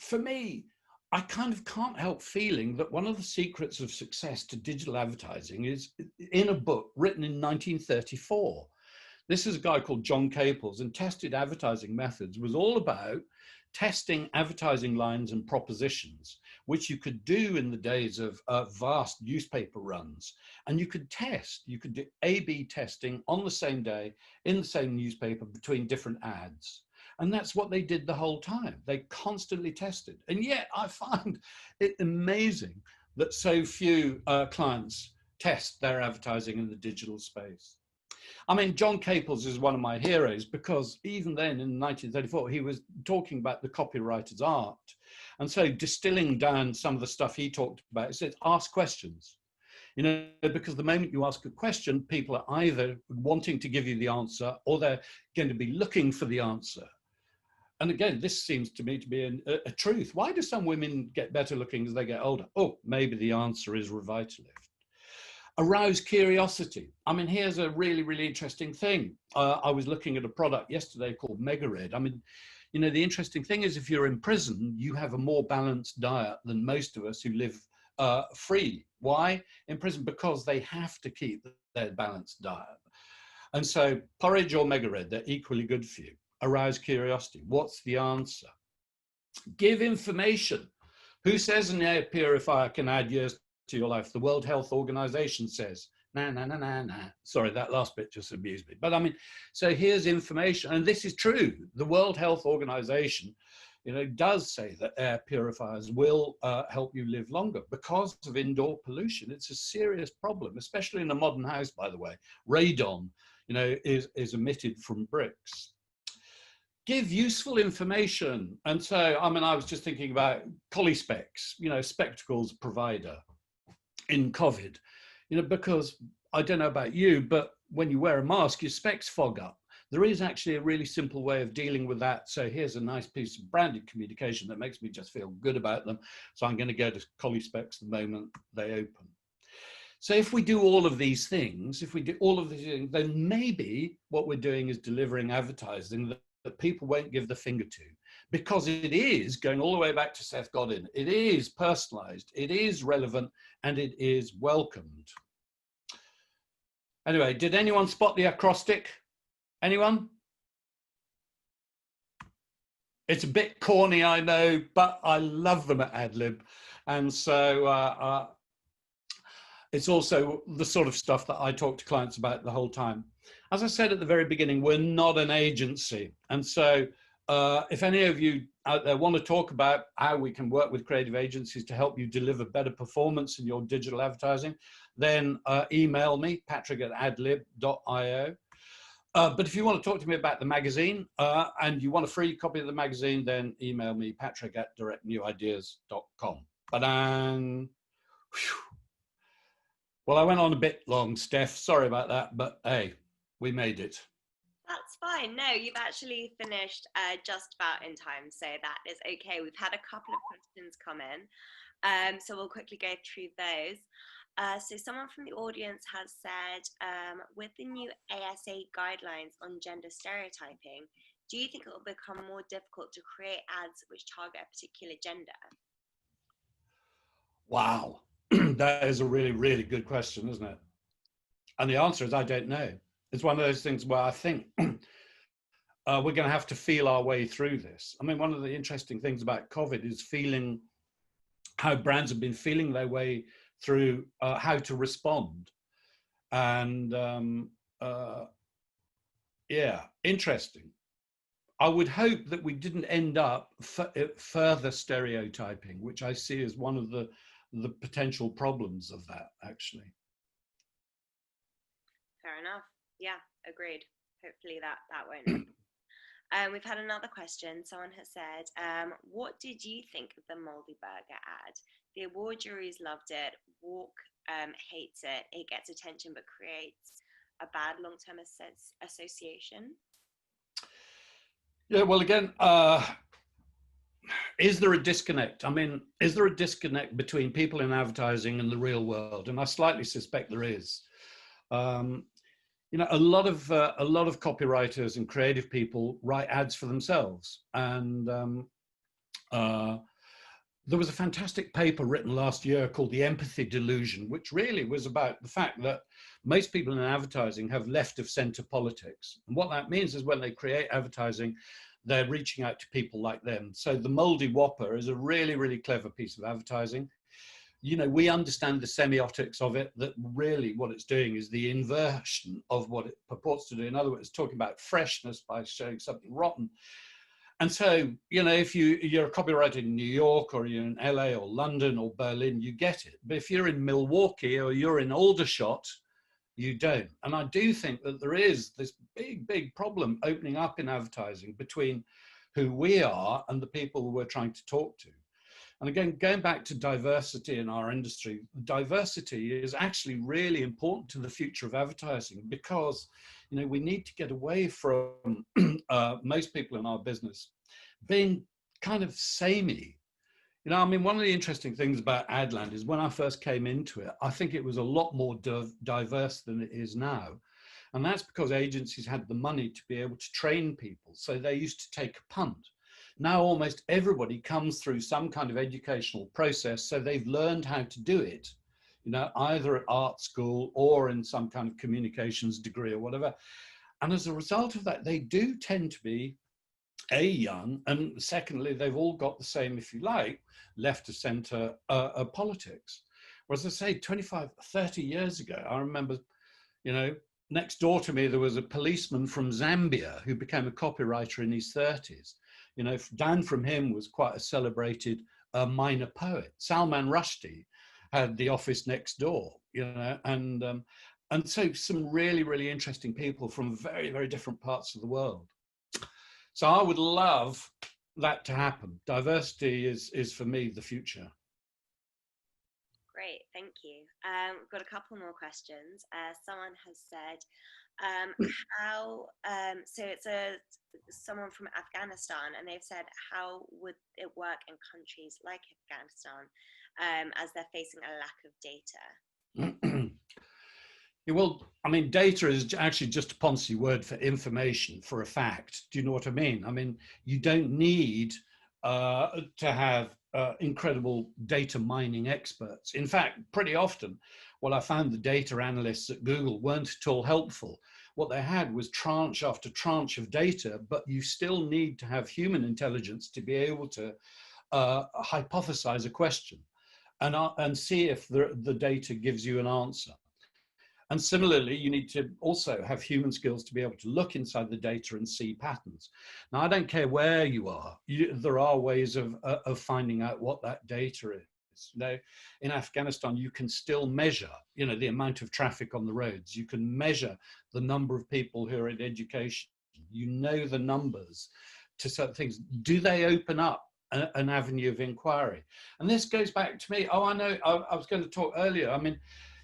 for me, I kind of can't help feeling that one of the secrets of success to digital advertising is in a book written in 1934. This is a guy called John Caples, and Tested Advertising Methods was all about testing advertising lines and propositions, which you could do in the days of vast newspaper runs. And you could test, you could do A/B testing on the same day in the same newspaper between different ads. And that's what they did the whole time. They constantly tested. And yet I find it amazing that so few clients test their advertising in the digital space. I mean, John Caples is one of my heroes because even then in 1934, he was talking about the copywriter's art. And so distilling down some of the stuff he talked about, he said, ask questions. You know, because the moment you ask a question, people are either wanting to give you the answer or they're going to be looking for the answer. And again, this seems to me to be a truth. Why do some women get better looking as they get older? Oh, maybe the answer is Revitalift. Arouse curiosity. I mean, here's a really, really interesting thing. I was looking at a product yesterday called Megared. I mean, you know, the interesting thing is if you're in prison, you have a more balanced diet than most of us who live free. Why? In prison, because they have to keep their balanced diet. And so porridge or Megared, they're equally good for you. Arouse curiosity. What's the answer? Give information. Who says an air purifier can add years to your life? The World Health Organization says. Nah, nah, nah, nah, nah. Sorry, that last bit just amused me. But I mean, so here's information, and this is true. The World Health Organization, you know, does say that air purifiers will help you live longer because of indoor pollution. It's a serious problem, especially in a modern house, by the way. Radon, you know, is emitted from bricks. Give useful information. And so, I mean, I was just thinking about Collispecs, you know, spectacles provider in COVID, you know, because I don't know about you, but when you wear a mask, your specs fog up. There is actually a really simple way of dealing with that. So here's a nice piece of branded communication that makes me just feel good about them. So I'm going to go to Collispecs the moment they open. So if we do all of these things, then maybe what we're doing is delivering advertising that people won't give the finger to, because it is going all the way back to Seth Godin. It is personalized, it is relevant, and it is welcomed. Anyway, did anyone spot the acrostic? Anyone? It's a bit corny, I know, but I love them at Adlib. And so it's also the sort of stuff that I talk to clients about the whole time. As I said at the very beginning, we're not an agency. And so if any of you out there want to talk about how we can work with creative agencies to help you deliver better performance in your digital advertising, then email me, patrick@adlib.io. But if you want to talk to me about the magazine and you want a free copy of the magazine, then email me, patrick@directnewideas.com. Well, I went on a bit long, Steph. Sorry about that, but hey, we made it. That's fine. No, you've actually finished just about in time, so that is okay. We've had a couple of questions come in, so we'll quickly go through those. So someone from the audience has said, with the new ASA guidelines on gender stereotyping, do you think it will become more difficult to create ads which target a particular gender? Wow, that is a really, really good question, isn't it? And the answer is, I don't know. It's one of those things where I think we're going to have to feel our way through this. I mean, one of the interesting things about COVID is feeling how brands have been feeling their way through how to respond. And yeah, interesting. I would hope that we didn't end up further stereotyping, which I see as one of the potential problems of that, actually. Fair enough. Yeah, agreed. Hopefully that won't happen. We've had another question. Someone has said, what did you think of the Moldy Burger ad? The award juries loved it. Walk hates it. It gets attention but creates a bad long-term association. Yeah, well, again, is there a disconnect? I mean, is there a disconnect between people in advertising and the real world? And I slightly suspect there is. You know, a lot of copywriters and creative people write ads for themselves. And there was a fantastic paper written last year called The Empathy Delusion, which really was about the fact that most people in advertising have left of center politics. And what that means is when they create advertising, they're reaching out to people like them. So the Moldy Whopper is a really, really clever piece of advertising. You know, we understand the semiotics of it, that really what it's doing is the inversion of what it purports to do. In other words, it's talking about freshness by showing something rotten. And so, you know, if you're a copywriter in New York or you're in LA or London or Berlin, you get it. But if you're in Milwaukee or you're in Aldershot, you don't. And I do think that there is this big, big problem opening up in advertising between who we are and the people we're trying to talk to. And again, going back to diversity in our industry, diversity is actually really important to the future of advertising because, you know, we need to get away from most people in our business being kind of samey. You know, I mean, one of the interesting things about Adland is when I first came into it, I think it was a lot more diverse than it is now. And that's because agencies had the money to be able to train people. So they used to take a punt. Now almost everybody comes through some kind of educational process, so they've learned how to do it, you know, either at art school or in some kind of communications degree or whatever. And as a result of that, they do tend to be young, and secondly, they've all got the same, if you like, left of center politics. Whereas I say 25, 30 years ago, I remember, you know, next door to me, there was a policeman from Zambia who became a copywriter in his 30s. You know, down from him was quite a celebrated minor poet. Salman Rushdie had the office next door, you know, and so some really, really interesting people from very, very different parts of the world. So I would love that to happen. Diversity is for me the future. Great, thank you. We've got a couple more questions. Someone has said, so it's someone from Afghanistan, and they've said, how would it work in countries like Afghanistan as they're facing a lack of data? Yeah, well, I mean, data is actually just a Ponzi word for information, for a fact. Do you know what I mean? I mean, you don't need to have incredible data mining experts. In fact, pretty often, what I found the data analysts at Google weren't at all helpful. What they had was tranche after tranche of data, but you still need to have human intelligence to be able to hypothesize a question and see if the data gives you an answer. And similarly, you need to also have human skills to be able to look inside the data and see patterns. Now, I don't care where you are, there are ways of finding out what that data is. You know, in Afghanistan, you can still measure, you know, the amount of traffic on the roads. You can measure the number of people who are in education. You know the numbers to certain things. Do they open up an avenue of inquiry? And this goes back to me. Oh, I know, I was going to talk earlier. I mean,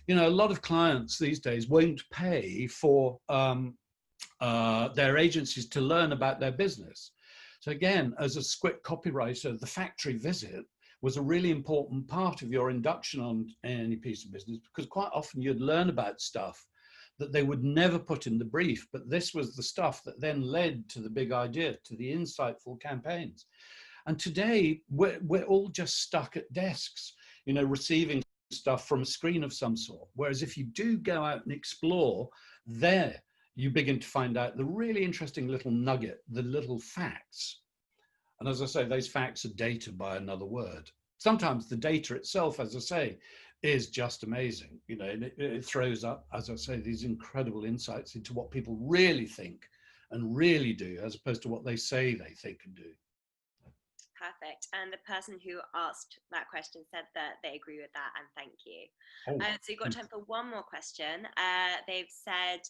you know, a lot of clients these days won't pay for their agencies to learn about their business. So again, as a script copywriter, the factory visit was a really important part of your induction on any piece of business, because quite often you'd learn about stuff that they would never put in the brief, but this was the stuff that then led to the big idea, to the insightful campaigns. And today we're all just stuck at desks, you know, receiving stuff from a screen of some sort. Whereas if you do go out and explore, there you begin to find out the really interesting little nugget, the little facts. And as I say, those facts are data by another word. Sometimes the data itself, as I say, is just amazing. You know, it throws up, as I say, these incredible insights into what people really think and really do, as opposed to what they say they think and do. Perfect. And the person who asked that question said that they agree with that, and thank you. Oh, so you've got time for one more question. They've said,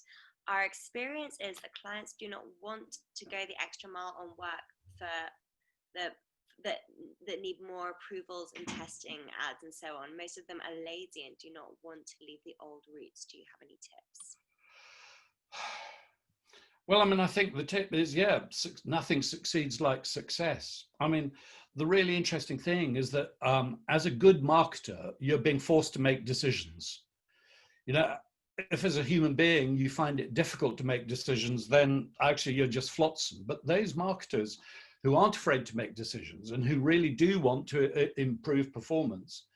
our experience is that clients do not want to go the extra mile on work for that need more approvals and testing ads and so on. Most of them are lazy and do not want to leave the old routes. Do you have any tips? Well, I mean, I think the tip is, yeah, nothing succeeds like success. I mean, the really interesting thing is that as a good marketer, you're being forced to make decisions. You know, if as a human being you find it difficult to make decisions, then actually you're just flotsam. But those marketers who aren't afraid to make decisions and who really do want to improve performance,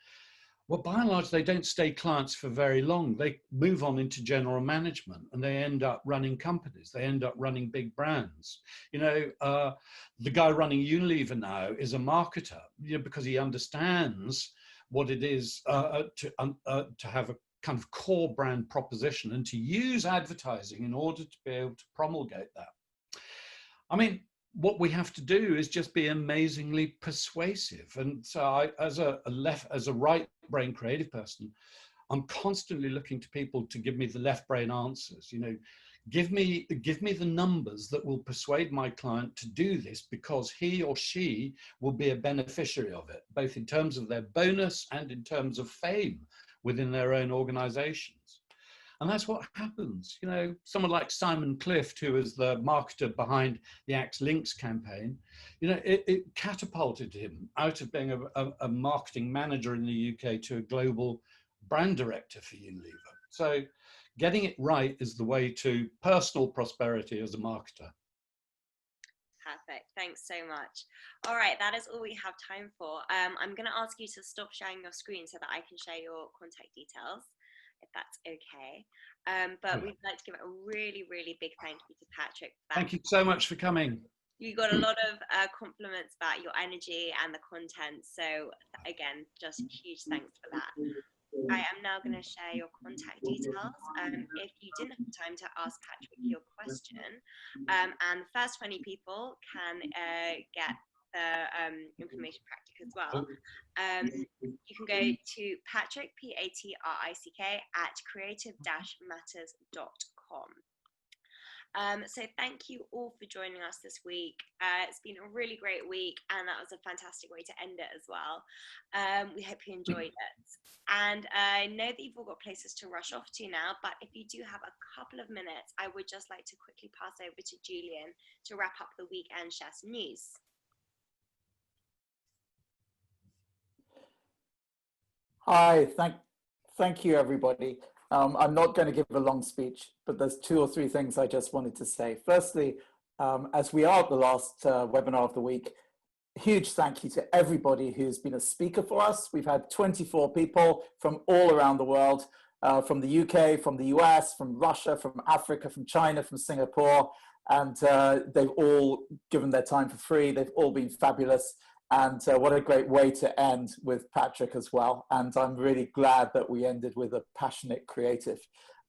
well, by and large, they don't stay clients for very long. They move on into general management and they end up running companies. They end up running big brands. You know, the guy running Unilever now is a marketer, you know, because he understands what it is to have a kind of core brand proposition and to use advertising in order to be able to promulgate that. I mean, what we have to do is just be amazingly persuasive. And so I, as a right brain creative person, I'm constantly looking to people to give me the left brain answers. You know, give me the numbers that will persuade my client to do this, because he or she will be a beneficiary of it, both in terms of their bonus and in terms of fame within their own organizations. And that's what happens. You know, someone like Simon Clift, who is the marketer behind the Axe Links campaign, you know, it catapulted him out of being a marketing manager in the UK to a global brand director for Unilever. So getting it right is the way to personal prosperity as a marketer. Perfect. Thanks so much. All right, that is all we have time for. I'm going to ask you to stop sharing your screen so that I can share your contact details, if that's okay. But we'd like to give a really, really big thank you to Patrick. Thank you so much for coming. You got a lot of compliments about your energy and the content. So again, just huge thanks for that. I am now going to share your contact details. If you didn't have time to ask Patrick your question, and the first 20 people can get the information practic as well. You can go to Patrick, Patrick, at creative-matters.com. So thank you all for joining us this week. It's been a really great week, and that was a fantastic way to end it as well. We hope you enjoyed it. And I know that you've all got places to rush off to now, but if you do have a couple of minutes, I would just like to quickly pass over to Julian to wrap up the week and share some news. Hi, thank you everybody. I'm not going to give a long speech, but there's 2 or 3 things I just wanted to say. Firstly, as we are at the last webinar of the week, huge thank you to everybody who's been a speaker for us. We've had 24 people from all around the world, from the UK, from the US, from Russia, from Africa, from China, from Singapore, and they've all given their time for free. They've all been fabulous. And what a great way to end with Patrick as well. And I'm really glad that we ended with a passionate creative.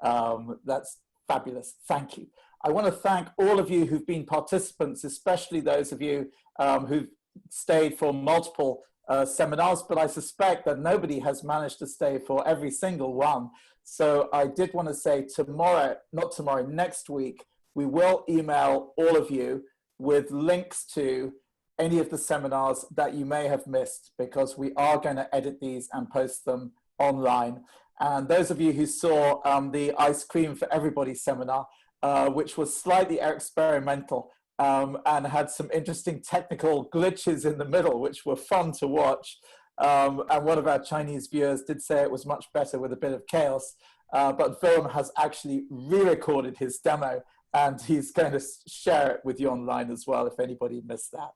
That's fabulous. Thank you. I want to thank all of you who've been participants, especially those of you who've stayed for multiple seminars, but I suspect that nobody has managed to stay for every single one. So I did want to say next week, we will email all of you with links to any of the seminars that you may have missed, because we are going to edit these and post them online. And those of you who saw the Ice Cream for Everybody seminar, which was slightly experimental and had some interesting technical glitches in the middle, which were fun to watch. And one of our Chinese viewers did say it was much better with a bit of chaos, but Willem has actually re-recorded his demo, and he's going to share it with you online as well, if anybody missed that.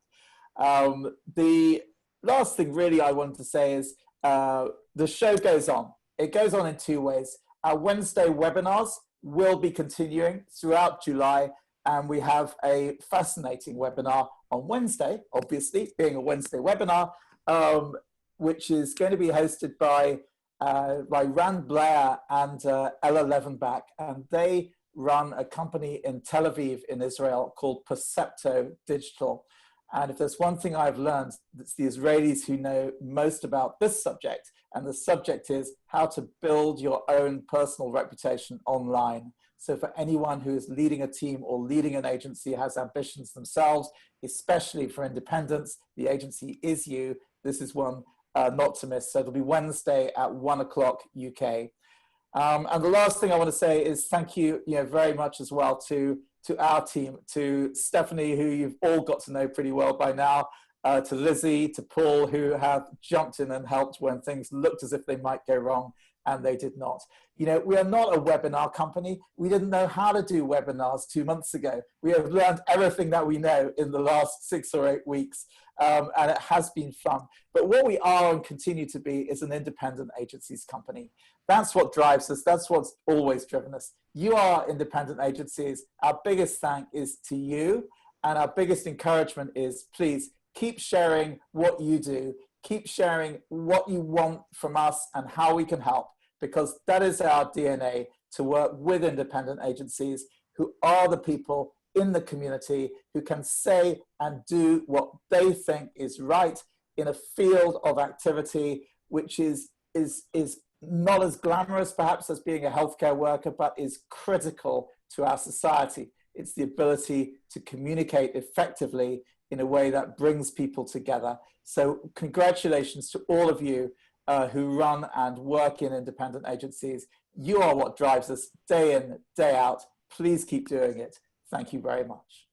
The last thing really I wanted to say is the show goes on. It goes on in 2 ways. Our Wednesday webinars will be continuing throughout July, and we have a fascinating webinar on Wednesday, obviously being a Wednesday webinar, which is going to be hosted by Rand Blair and Ella Levenbach, and they run a company in Tel Aviv in Israel called Percepto Digital. And if there's one thing I've learned, it's the Israelis who know most about this subject. And the subject is how to build your own personal reputation online. So for anyone who is leading a team or leading an agency, has ambitions themselves, especially for independence, the agency is you. This is one not to miss. So it'll be Wednesday at 1 o'clock UK. And the last thing I want to say is thank you, very much as well to our team, to Stephanie, who you've all got to know pretty well by now, to Lizzie, to Paul, who have jumped in and helped when things looked as if they might go wrong, and they did not. We are not a webinar company. We didn't know how to do webinars 2 months ago. We have learned everything that we know in the last 6 or 8 weeks, and it has been fun. But what we are and continue to be is an independent agencies company. That's what drives us. That's what's always driven us. You are independent agencies. Our biggest thank is to you. And our biggest encouragement is, please keep sharing what you do. Keep sharing what you want from us and how we can help, because that is our DNA, to work with independent agencies who are the people in the community who can say and do what they think is right in a field of activity which is not as glamorous perhaps as being a healthcare worker, but is critical to our society. It's the ability to communicate effectively in a way that brings people together. So congratulations to all of you who run and work in independent agencies. You are what drives us day in, day out. Please keep doing it. Thank you very much.